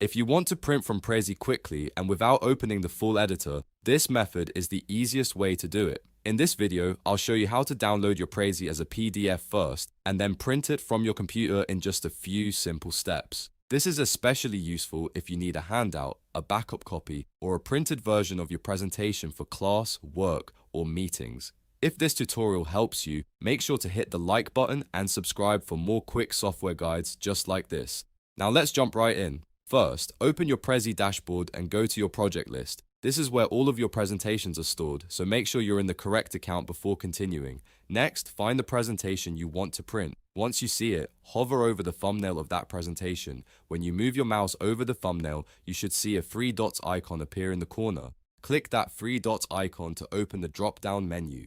If you want to print from Prezi quickly and without opening the full editor, this method is the easiest way to do it. In this video, I'll show you how to download your Prezi as a PDF first and then print it from your computer in just a few simple steps. This is especially useful if you need a handout, a backup copy, or a printed version of your presentation for class, work, or meetings. If this tutorial helps you, make sure to hit the like button and subscribe for more quick software guides just like this. Now let's jump right in. First, open your Prezi dashboard and go to your project list. This is where all of your presentations are stored, so make sure you're in the correct account before continuing. Next, find the presentation you want to print. Once you see it, hover over the thumbnail of that presentation. When you move your mouse over the thumbnail, you should see a three dots icon appear in the corner. Click that three dots icon to open the drop-down menu.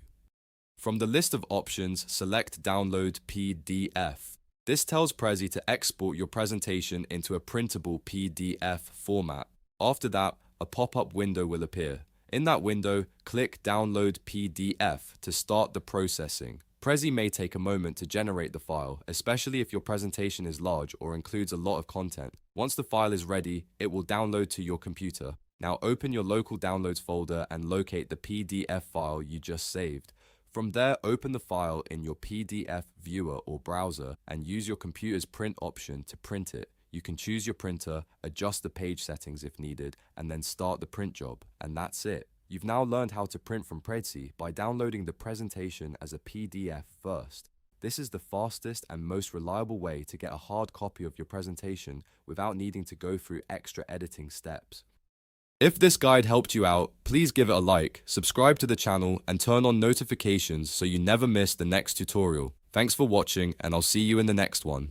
From the list of options, select Download PDF. This tells Prezi to export your presentation into a printable PDF format. After that, a pop-up window will appear. In that window, click Download PDF to start the processing. Prezi may take a moment to generate the file, especially if your presentation is large or includes a lot of content. Once the file is ready, it will download to your computer. Now open your local downloads folder and locate the PDF file you just saved. From there, open the file in your PDF viewer or browser and use your computer's print option to print it. You can choose your printer, adjust the page settings if needed, and then start the print job. And that's it. You've now learned how to print from Prezi by downloading the presentation as a PDF first. This is the fastest and most reliable way to get a hard copy of your presentation without needing to go through extra editing steps. If this guide helped you out, please give it a like, subscribe to the channel, and turn on notifications so you never miss the next tutorial. Thanks for watching, and I'll see you in the next one.